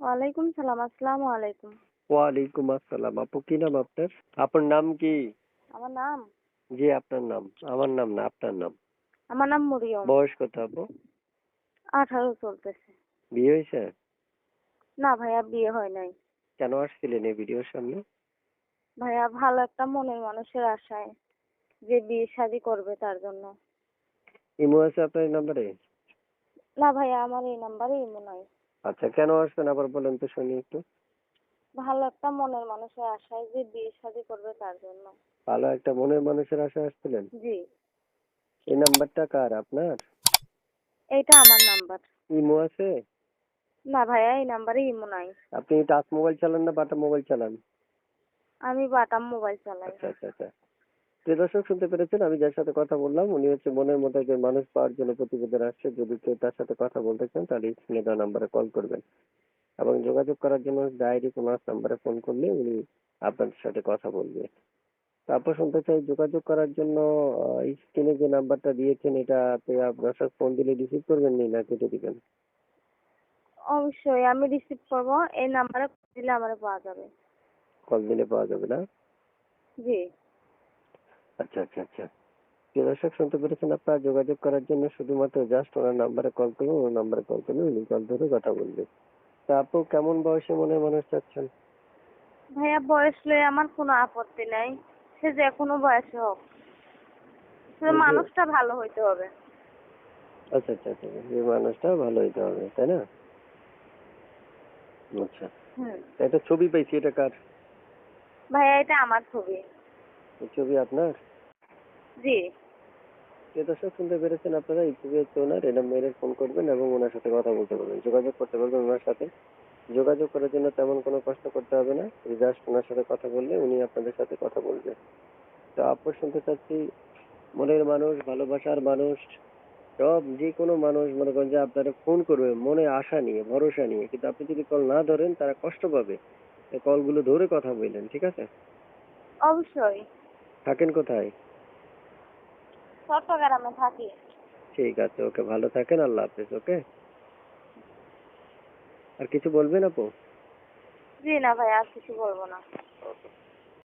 ওয়ালাইকুম সালাম। আসসালামু আলাইকুম। ওয়ালাইকুম আসসালাম। আপু কি নাম আপনার? আপনার নাম কি? আমার নাম জি আপনার নাম। আমার নাম না আপনার নাম। আমার নাম মরিয়ম। বয়স কত আপু? 18 চলতেছে। বিয়ে হয়েছে? না ভাইয়া, বিয়ে হয় নাই। কেন আসছিলেন এই ভিডিওর সামনে? ভাইয়া, ভালো একটা মনের মানুষের আশায়, যে বিয়ে শাদী করবে তার জন্য। ইমো আছে আপনার এই নাম্বারে? না ভাইয়া, আমার এই নাম্বারে ইমো নাই। আচ্ছা কেন আসছেন আবার বলেন তো শুনি একটু। ভালো একটা মনের মানুষের আশায়, যে বিয়ে শাদী করবে তার জন্য। ভালো একটা মনের মানুষের আশা আসছিলেন? জি। এই নাম্বারটা কার আপনার? এইটা আমার নাম্বার। ইমো আছে? না ভাইয়া, এই নাম্বারে ইমো নাই। আপনি টাচ মোবাইল চালান না বাটা মোবাইল চালান? আমি বাটাম মোবাইল চালাই। আচ্ছা আচ্ছা আচ্ছা। প্রিয় দর্শক শুনতে পেরেছেন আমি যার সাথে কথা বললাম উনি হচ্ছে মনের মতো একজন মানুষ পাওয়ার জন্য প্রতিবেদন আসছে। যদি কেউ তার সাথে কথা বলতে চান তাহলে স্ক্রিনে দেওয়া নাম্বারে কল করবেন এবং যোগাযোগ করার জন্য ডাইরেক্ট ওনার নাম্বারে ফোন করলে উনি আপনাদের সাথে কথা বলবে। তারপর শুনতে চাই যোগাযোগ করার জন্য স্ক্রিনে যে নাম্বারটা দিয়েছেন এটাতে আপনার সাথে ফোন দিলে রিসিভ করবেন নি না কেটে দিবেন? অবশ্যই আমি রিসিভ করবো। এই নাম্বারে দিলে আমার পাওয়া যাবে। কল দিলে পাওয়া যাবে না? জি। আচ্ছা আচ্ছা আচ্ছা। প্রিয় দর্শক শুনতে পেরেছেন আপনারা যোগাযোগ করার জন্য শুধুমাত্র জাস্ট ওনার নাম্বারে কল করুন, ওনার নাম্বারে কল করলে উনি কল ধরে কথা বলবে। তা আপু কেমন বয়সে মনে মানুষ চাচ্ছেন? ভাইয়া, বয়স লয়ে আমার কোনো আপত্তি নাই। সে যে কোনো বয়সে হোক, শুধু ওই যে মানুষটা ভালো হইতে হবে। আচ্ছা আচ্ছা আচ্ছা যে মানুষটা ভালো হইতে হবে তাই না? আচ্ছা। হুম। একটা ছবি পাইছি এটা কার? ভাইয়া, এটা আমার ছবি। এই ছবি আপনার? জি। প্রিয় দর্শক শুনতে পেরেছেন আপনারা এই ছবি হচ্ছে ওনার। এটা মেরে ফোন করবেন এবং ওনার সাথে কথা বলতে পারবেন, যোগাযোগ করতে পারবেন ওনার সাথে। যোগাযোগ করার জন্য তেমন কোনো কষ্ট করতে হবে না, জাস্ট ওনার সাথে কথা বললে উনি আপনাদের সাথে কথা বলবে। তো আপু শুনতে চাচ্ছি মনের মানুষ, ভালোবাসার মানুষ, সব যে কোনো মানুষ মনে করেন যে আপনারা ফোন করবে মনে আশা নিয়ে ভরসা নিয়ে, কিন্তু আপনি যদি কল না ধরেন তারা কষ্ট পাবে। এই কলগুলো ধরে কথা বললেন, ঠিক আছে? অবশ্যই। থাকেন কোথায়? চট্টগ্রামে থাকি। ঠিক আছে, ওকে, ভালো থাকেন, আল্লাহ হাফেজ। ওকে, আর কিছু বলবেন আপু? জি না ভাইয়া, আর কিছু বলবো না। ওকে।